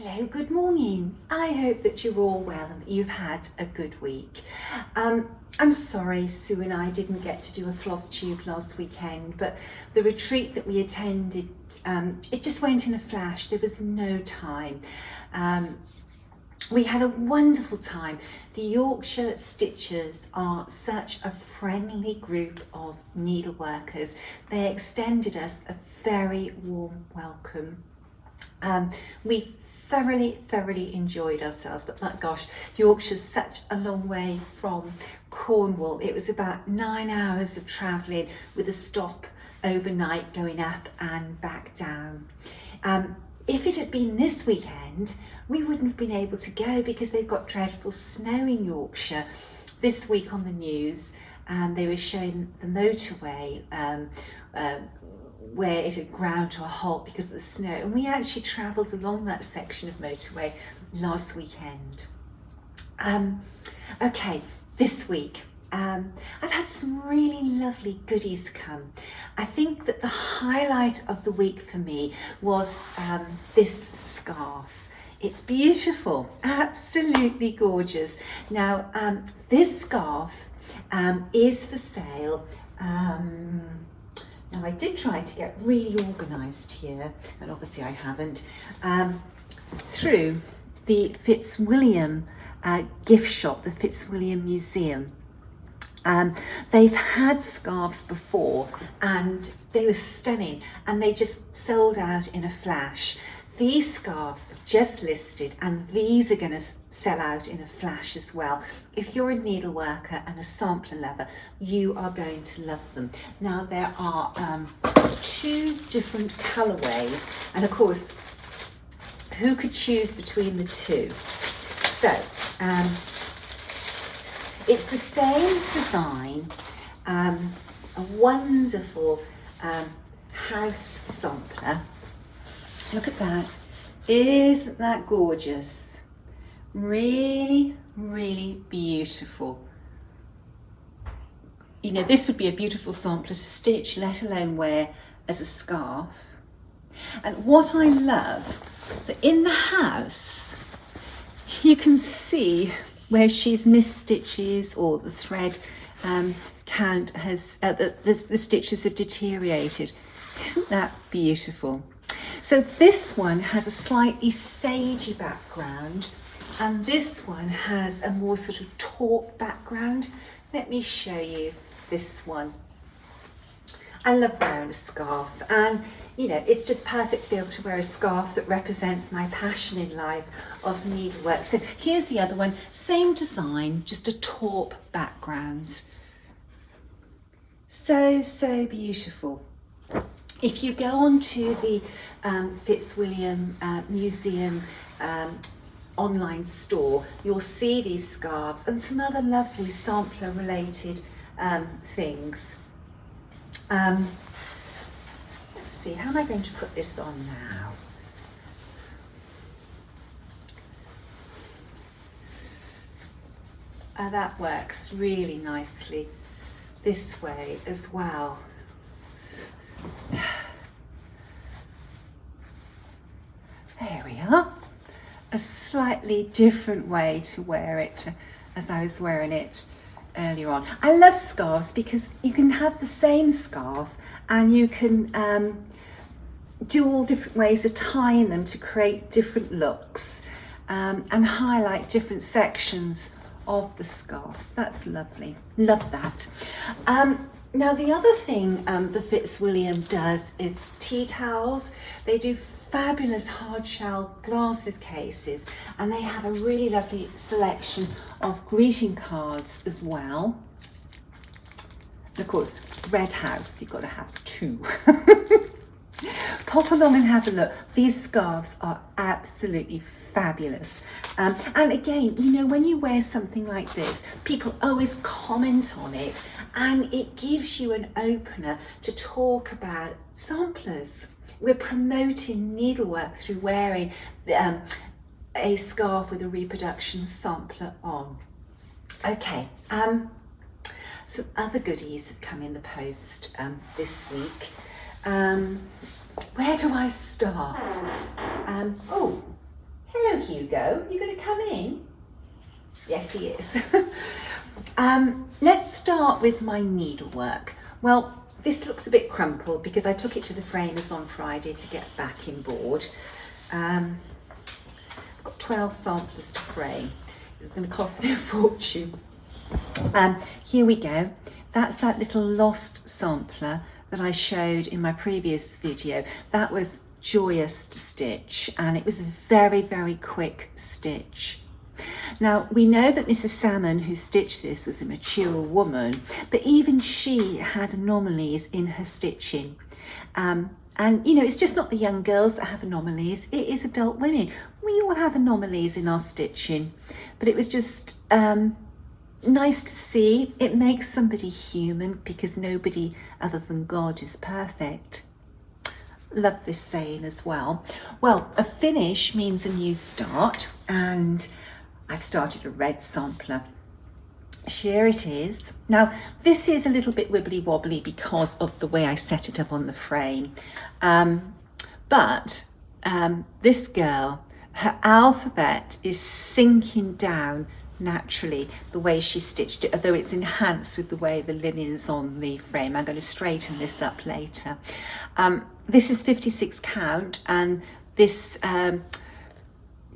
Hello, good morning. I hope that you're all well and that you've had a good week. I'm sorry Sue and I didn't get to do a Flosstube last weekend, but the retreat that we attended, it just went in a flash. There was no time. We had a wonderful time. The Yorkshire Stitchers are such a friendly group of needleworkers. They extended us a very warm welcome. We thoroughly enjoyed ourselves, but my gosh, Yorkshire's such a long way from Cornwall. It was about 9 hours of travelling with a stop overnight going up and back down. If it had been this weekend, we wouldn't have been able to go because they've got dreadful snow in Yorkshire. This week on the news, they were showing the motorway where it had ground to a halt because of the snow, and we actually travelled along that section of motorway last weekend. Okay, this week I've had some really lovely goodies come. I think that the highlight of the week for me was this scarf. It's beautiful, absolutely gorgeous. Now this scarf is for sale. Now I did try to get really organised here, and obviously I haven't, through the Fitzwilliam gift shop, the Fitzwilliam Museum. They've had scarves before and they were stunning and they just sold out in a flash. These scarves have just listed and these are going to sell out in a flash as well. If you're a needleworker and a sampler lover, you are going to love them. Now there are 2 different colourways, and of course, who could choose between the 2? So, it's the same design, a wonderful house sampler. Look at that. Isn't that gorgeous? Really beautiful. You know, this would be a beautiful sampler to stitch, let alone wear as a scarf. And what I love, that in the house, you can see where she's missed stitches or the thread count has, the stitches have deteriorated. Isn't that beautiful? So this one has a slightly sagey background and this one has a more sort of taut background. Let me show you this one. I love wearing a scarf, and you know, it's just perfect to be able to wear a scarf that represents my passion in life of needlework. So here's the other one, same design, just a taupe background. So beautiful. If you go on to the Fitzwilliam Museum online store, you'll see these scarves and some other lovely sampler related things. Let's see, how am I going to put this on now? That works really nicely this way as well. There we are. A slightly different way to wear it as I was wearing it earlier on. I love scarves because you can have the same scarf and you can do all different ways of tying them to create different looks and highlight different sections of the scarf. That's lovely. Love that. Now the other thing the Fitzwilliam does is tea towels. They do fabulous hard shell glasses cases, and they have a really lovely selection of greeting cards as well. And of course, Red House, you've got to have 2. Pop along and have a look. These scarves are absolutely fabulous. And again, you know, when you wear something like this, people always comment on it, and it gives you an opener to talk about samplers. We're promoting needlework through wearing a scarf with a reproduction sampler on. Okay, some other goodies have come in the post this week. Where do I start? Oh, Hugo. You going to come in? Yes, he is. Let's start with my needlework. Well, this looks a bit crumpled because I took it to the framers on Friday to get backing board. I've got 12 samplers to frame. It's going to cost me a fortune. Here we go. That's that little lost sampler that I showed in my previous video. That was joyous to stitch, and it was a very, very quick stitch. Now, we know that Mrs. Salmon, who stitched this, was a mature woman, but even she had anomalies in her stitching. And, you know, it's just not the young girls that have anomalies, it is adult women. We all have anomalies in our stitching, but it was just nice to see. It makes somebody human because nobody other than God is perfect. Love this saying as well. Well, a finish means a new start, and I've started a red sampler. Here it is. Now, this is a little bit wibbly wobbly because of the way I set it up on the frame. But this girl, her alphabet is sinking down naturally the way she stitched it, although it's enhanced with the way the linen's on the frame. I'm going to straighten this up later. This is 56 count, and this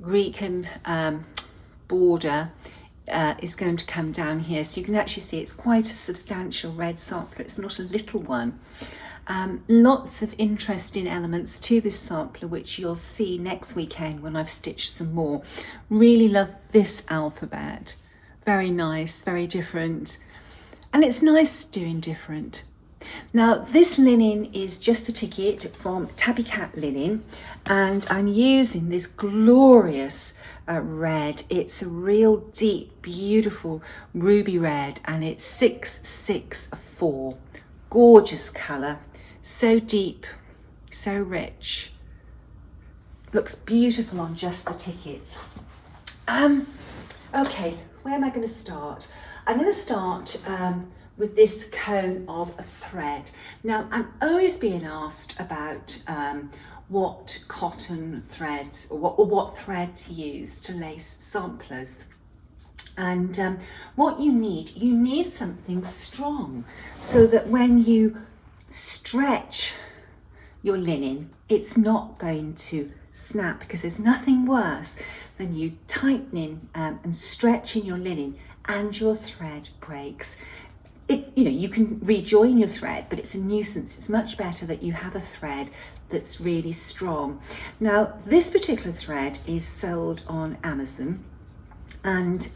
Greek and border is going to come down here, so you can actually see it's quite a substantial red sampler. It's not a little one. Lots of interesting elements to this sampler, which you'll see next weekend when I've stitched some more. Really love this alphabet. Very nice, very different, and it's nice doing different. Now, this linen is just the ticket from Tabby Cat Linen, and I'm using this glorious red. It's a real deep, beautiful ruby red, and it's 664. Gorgeous colour, so deep, so rich. Looks beautiful on just the ticket. Okay, where am I going to start? I'm going to start with this cone of a thread. Now, I'm always being asked about what cotton thread or what thread to use to lace samplers. And what you need something strong so that when you stretch your linen, it's not going to snap, because there's nothing worse than you tightening and stretching your linen and your thread breaks. You can rejoin your thread, but it's a nuisance. It's much better that you have a thread that's really strong. Now, this particular thread is sold on Amazon, and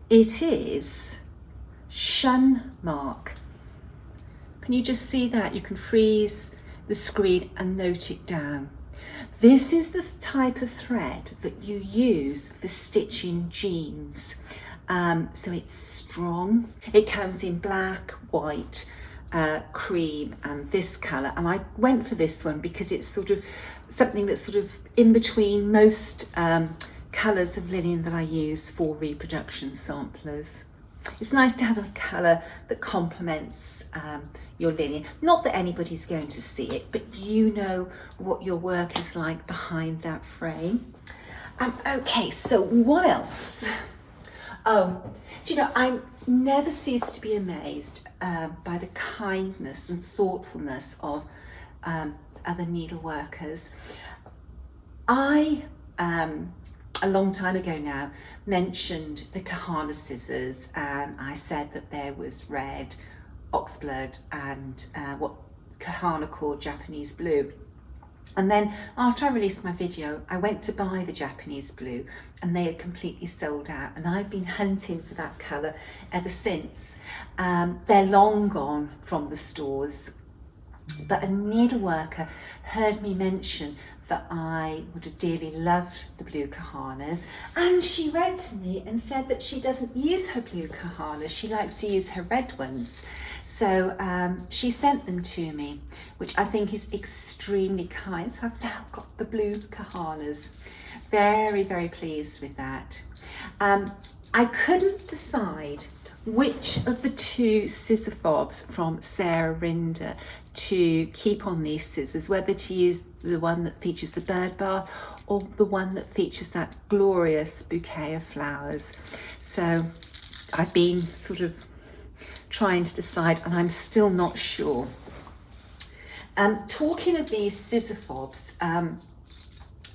it is Shun Mark. Can you just see that? You can freeze the screen and note it down. This is the type of thread that you use for stitching jeans. So it's strong. It comes in black, white, cream, and this colour. And I went for this one because it's sort of something that's sort of in between most colours of linen that I use for reproduction samplers. It's nice to have a colour that complements your linen. Not that anybody's going to see it, but you know what your work is like behind that frame. Okay, so what else? Oh, do you know, I never cease to be amazed by the kindness and thoughtfulness of other needleworkers. I, a long time ago now, mentioned the Kahana scissors, and I said that there was red, oxblood, and what Kahana called Japanese blue. And then after I released my video, I went to buy the Japanese blue, and they had completely sold out, and I've been hunting for that colour ever since. They're long gone from the stores, but a needleworker heard me mention that I would have dearly loved the blue Kahanas, and she wrote to me and said that she doesn't use her blue Kahanas, she likes to use her red ones. So she sent them to me, which I think is extremely kind. So I've now got the blue Kahanas. Very, very pleased with that. I couldn't decide which of the two scissor fobs from Sarah Rinder to keep on these scissors, whether to use the one that features the bird bath or the one that features that glorious bouquet of flowers. So I've been sort of trying to decide, and I'm still not sure. Talking of these scissor fobs,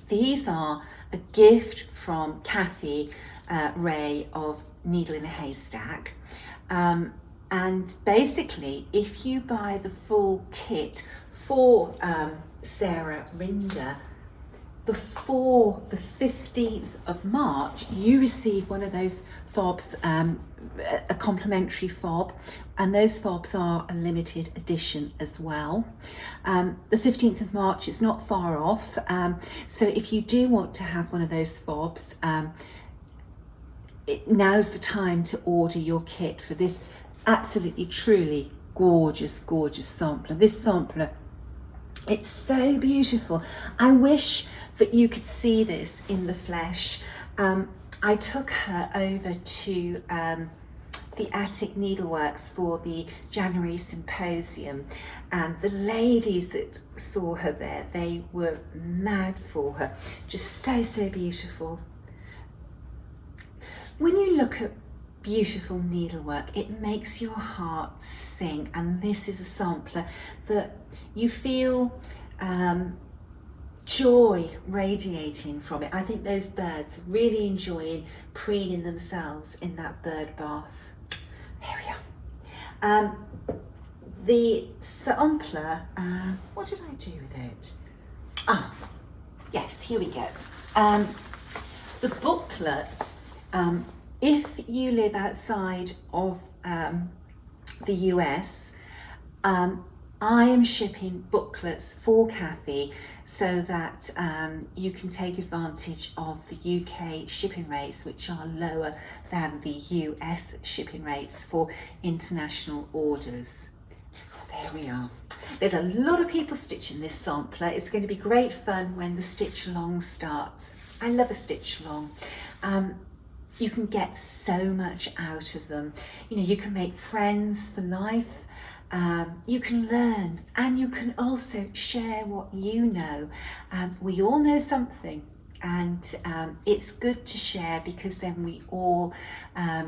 these are a gift from Kathy Ray of Needle in a Haystack. And basically, if you buy the full kit for Sarah Rinder, before the 15th of March, you receive one of those fobs, a complimentary fob, and those fobs are a limited edition as well. The 15th of March is not far off, so if you do want to have one of those fobs, now's the time to order your kit for this absolutely, truly gorgeous, gorgeous sampler. This sampler, it's so beautiful. I wish that you could see this in the flesh. I took her over to the Attic Needleworks for the January symposium, and the ladies that saw her there, they were mad for her. Just so, so beautiful. When you look at beautiful needlework, it makes your heart sing, and this is a sampler that you feel joy radiating from it. I think those birds really enjoying preening themselves in that bird bath. There we are. The sampler, what did I do with it? Ah, yes, here we go. The booklet, if you live outside of the US, I am shipping booklets for Kathy so that you can take advantage of the UK shipping rates, which are lower than the US shipping rates for international orders. There we are. There's a lot of people stitching this sampler. It's going to be great fun when the stitch along starts. I love a stitch along. You can get so much out of them. You know, you can make friends for life. You can learn, and you can also share what you know. We all know something, and it's good to share, because then we all are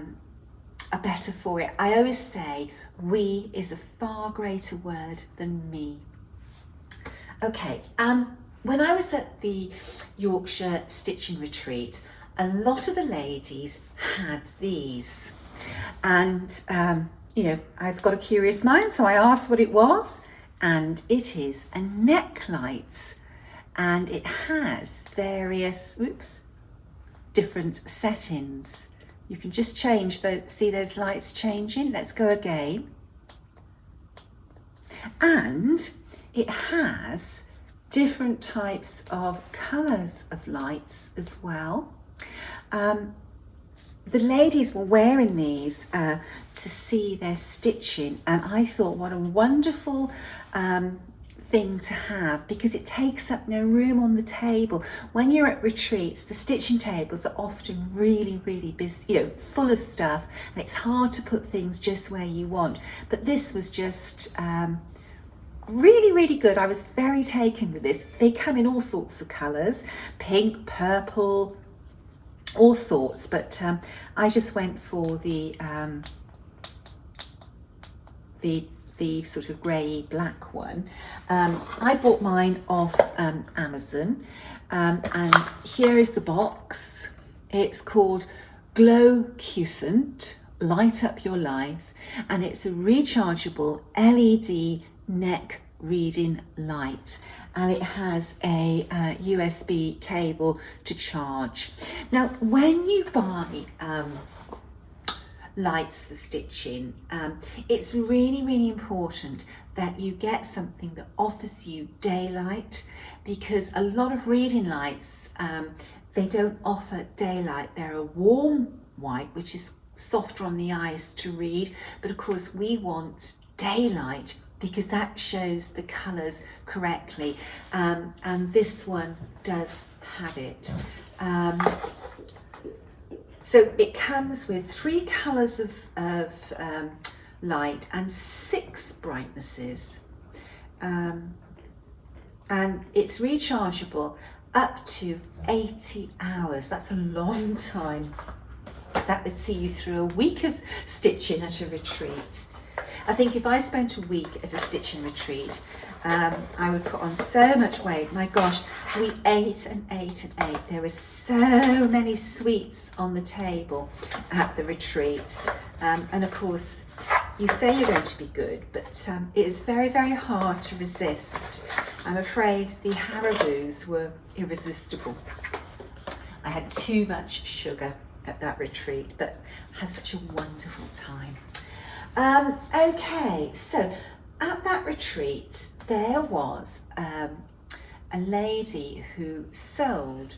better for it. I always say we is a far greater word than me. Okay, when I was at the Yorkshire Stitching Retreat, a lot of the ladies had these, and you know, I've got a curious mind, so I asked what it was, and it is a neck light, and it has various, different settings. You can just change see those lights changing. Let's go again. And it has different types of colours of lights as well. The ladies were wearing these to see their stitching, and I thought what a wonderful thing to have, because it takes up no room on the table. When you're at retreats, the stitching tables are often really, really busy, you know, full of stuff, and it's hard to put things just where you want. But this was just really, really good. I was very taken with this. They come in all sorts of colours, pink, purple, all sorts, but I just went for the sort of grey black one. I bought mine off Amazon, and here is the box. It's called Glow Cusant, Light Up Your Life, and it's a rechargeable LED neck reading light, and it has a USB cable to charge. Now, when you buy lights for stitching, it's really, really important that you get something that offers you daylight, because a lot of reading lights, they don't offer daylight. They're a warm white, which is softer on the eyes to read, but of course we want daylight, because that shows the colours correctly, and this one does have it. So it comes with 3 colours of light and 6 brightnesses. And it's rechargeable up to 80 hours. That's a long time. That would see you through a week of stitching at a retreat. I think if I spent a week at a stitching retreat, I would put on so much weight. My gosh, we ate and ate and ate. There were so many sweets on the table at the retreat. And of course, you say you're going to be good, but it is very, very hard to resist. I'm afraid the Haribus were irresistible. I had too much sugar at that retreat, but had such a wonderful time. Okay, so at that retreat, there was a lady who sold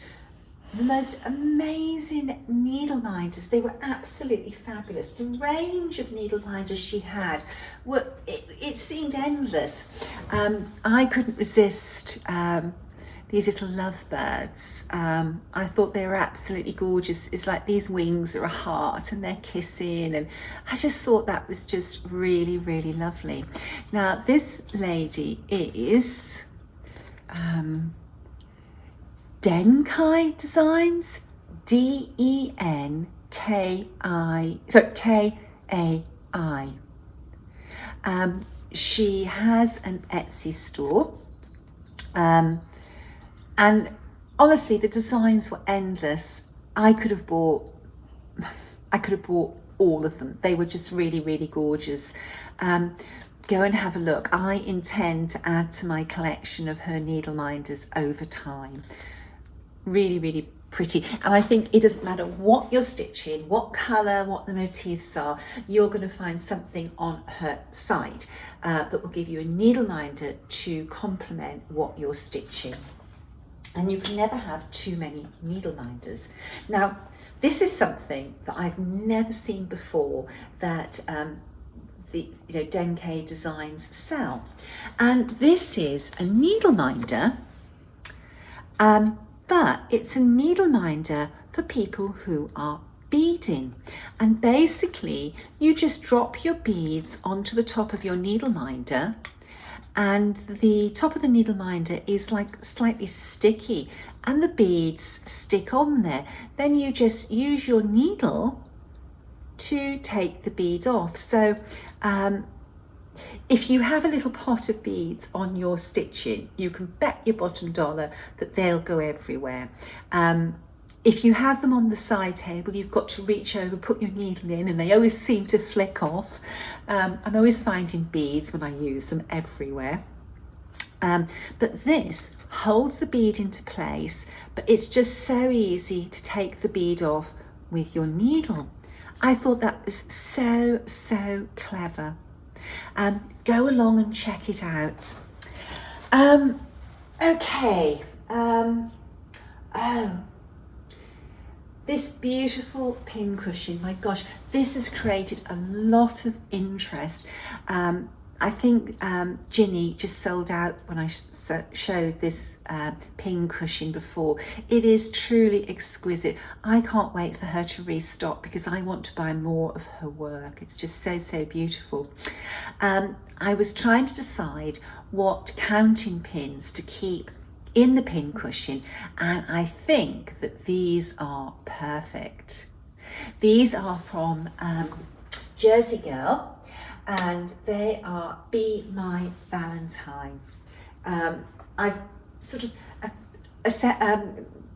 the most amazing needle minders. They were absolutely fabulous. The range of needle minders she had, it seemed endless. I couldn't resist these little lovebirds. I thought they were absolutely gorgeous. It's like these wings are a heart and they're kissing, and I just thought that was just really, really lovely. Now this lady is Denkai Designs, K-A-I. She has an Etsy store, and honestly, the designs were endless. I could have bought all of them. They were just really, really gorgeous. Go and have a look. I intend to add to my collection of her needle minders over time. Really, really pretty. And I think it doesn't matter what you're stitching, what colour, what the motifs are, you're going to find something on her site that will give you a needle minder to complement what you're stitching. And you can never have too many needle minders. Now, this is something that I've never seen before that Denkai Designs sell. And this is a needle minder, but it's a needle minder for people who are beading. And basically, you just drop your beads onto the top of your needle minder, and the top of the needle minder is like slightly sticky and the beads stick on there. Then you just use your needle to take the bead off. So if you have a little pot of beads on your stitching, you can bet your bottom dollar that they'll go everywhere. If you have them on the side table, you've got to reach over, put your needle in, and they always seem to flick off. I'm always finding beads when I use them everywhere. But this holds the bead into place, but it's just so easy to take the bead off with your needle. I thought that was so, so clever. Go along and check it out. Okay. This beautiful pin cushion, my gosh, this has created a lot of interest. I think Ginny just sold out when I showed this pin cushion before. It is truly exquisite. I can't wait for her to restock because I want to buy more of her work. It's just so, so beautiful. I was trying to decide what counting pins to keep in the pin cushion, and I think that these are perfect. These are from Jersey Girl, and they are Be My Valentine. I've sort of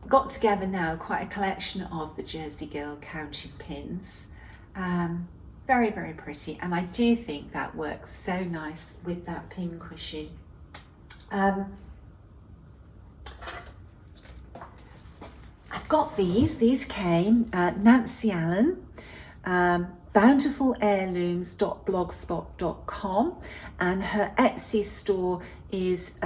got together now quite a collection of the Jersey Girl counting pins. Very, very pretty, and I do think that works so nice with that pin cushion. I've got these came, Nancy Allen, bountifulheirlooms.blogspot.com, and her Etsy store is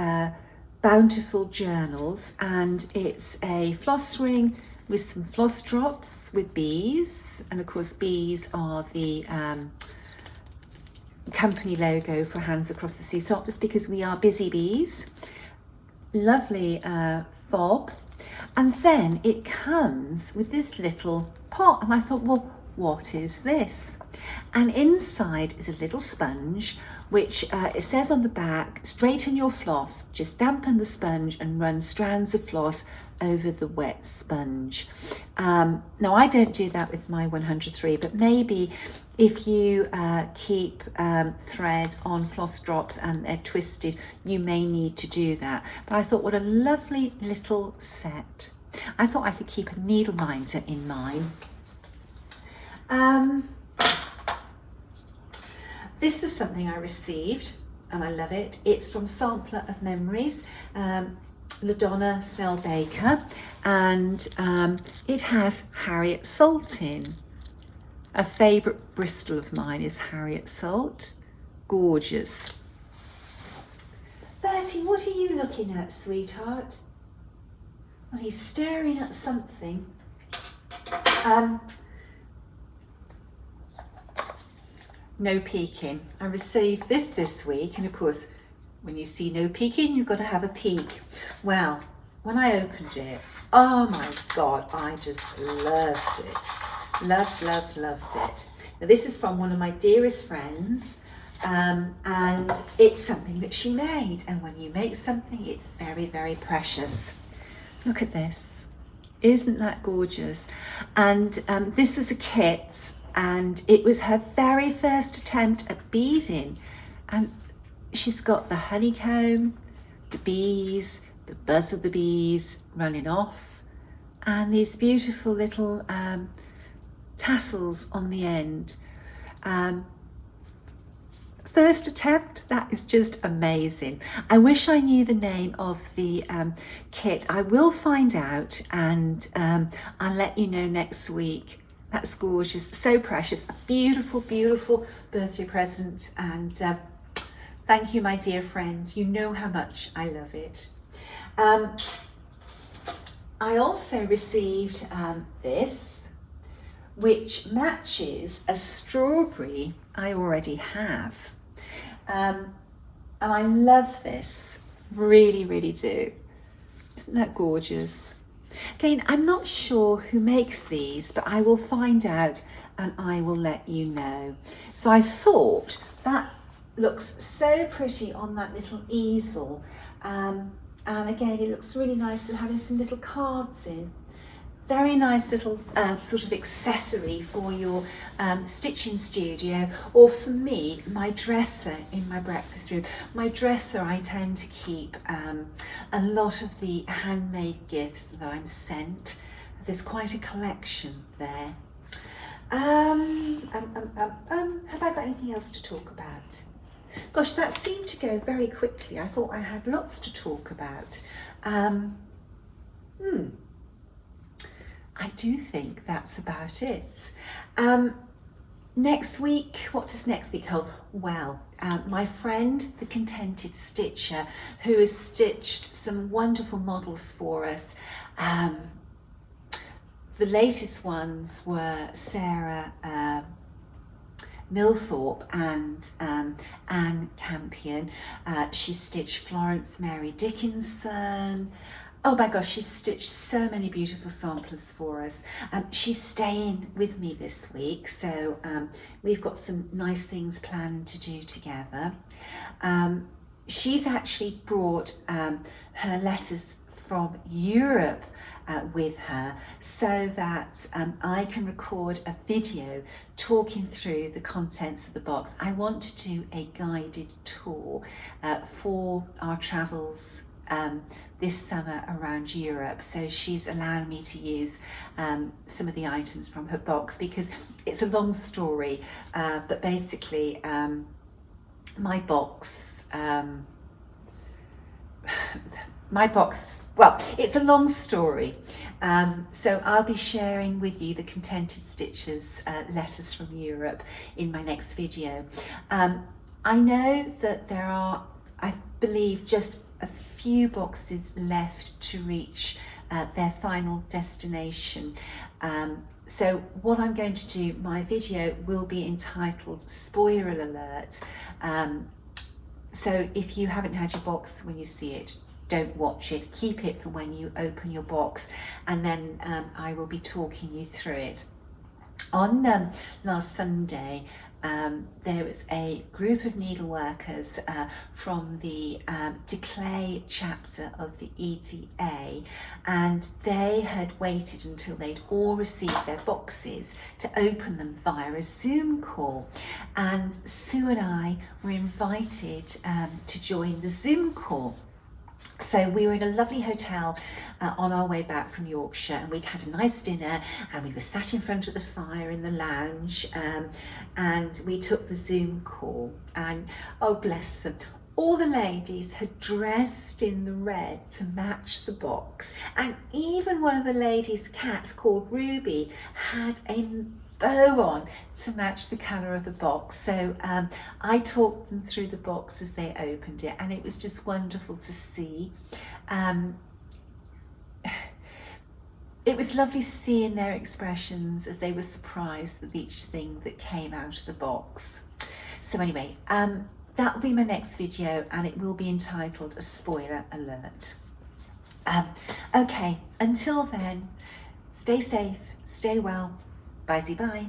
Bountiful Journals, and it's a floss ring with some floss drops with bees, and of course bees are the company logo for Hands Across the Sea, so just because we are busy bees. Lovely fob. And then it comes with this little pot, and I thought, well, what is this? And inside is a little sponge, which it says on the back, straighten your floss, just dampen the sponge and run strands of floss over the wet sponge. Now I don't do that with my 103, but maybe if you keep thread on floss drops and they're twisted, you may need to do that. But I thought, what a lovely little set. I thought I could keep a needle minder in mine. This is something I received and I love it. It's from Sampler of Memories, LaDonna Snell Baker, and it has Harriet Salt in. A favourite Bristol of mine is Harriet Salt. Gorgeous. Bertie, what are you looking at, sweetheart? Well, he's staring at something. No peeking. I received this week, and of course, when you see no peeking, you've got to have a peek. Well, when I opened it, oh my God, I just loved it. Loved it. Now, this is from one of my dearest friends, and it's something that she made. And when you make something, it's very, very precious. Look at this. Isn't that gorgeous? And this is a kit, and it was her very first attempt at beading. And she's got the honeycomb, the bees, the buzz of the bees running off, and these beautiful little tassels on the end. First attempt, that is just amazing. I wish I knew the name of the kit. I will find out, and I'll let you know next week. That's gorgeous, so precious, a beautiful, beautiful birthday present, and thank you, my dear friend. You know how much I love it. I also received this, which matches a strawberry I already have. And I love this, really, really do. Isn't that gorgeous? Again, I'm not sure who makes these, but I will find out and I will let you know. So I thought that looks so pretty on that little easel. And again, it looks really nice with having some little cards in. Very nice little sort of accessory for your stitching studio, or for me, my dresser in my breakfast room. My dresser, I tend to keep a lot of the handmade gifts that I'm sent. There's quite a collection there. Have I got anything else to talk about? Gosh, that seemed to go very quickly. I thought I had lots to talk about. I do think that's about it. Next week, what does next week hold? Well, my friend, the Contented Stitcher, who has stitched some wonderful models for us. The latest ones were Sarah Milthorpe and Anne Campion. She stitched Florence Mary Dickinson. Oh my gosh, she's stitched so many beautiful samplers for us. She's staying with me this week, so we've got some nice things planned to do together. She's actually brought her letters from Europe with her, so that I can record a video talking through the contents of the box. I want to do a guided tour for our travels this summer around Europe, so she's allowed me to use some of the items from her box, because it's a long story, but basically my box, well, it's a long story, so I'll be sharing with you the Contented Stitchers letters from Europe in my next video. I know that there are, I believe, just a few boxes left to reach their final destination. So what I'm going to do, my video will be entitled Spoiler Alert. So if you haven't had your box when you see it, don't watch it, keep it for when you open your box, and then I will be talking you through it. On last Sunday, there was a group of needleworkers from the Declay chapter of the EDA, and they had waited until they'd all received their boxes to open them via a Zoom call. And Sue and I were invited to join the Zoom call. So we were in a lovely hotel on our way back from Yorkshire, and we'd had a nice dinner, and we were sat in front of the fire in the lounge, and we took the Zoom call, and oh bless them, all the ladies had dressed in the red to match the box, and even one of the ladies' cats, called Ruby, had a bow on to match the colour of the box. So I talked them through the box as they opened it, and it was just wonderful to see. It was lovely seeing their expressions as they were surprised with each thing that came out of the box. So anyway, that'll be my next video, and it will be entitled A Spoiler Alert. Okay, until then, stay safe, stay well. Bye-bye.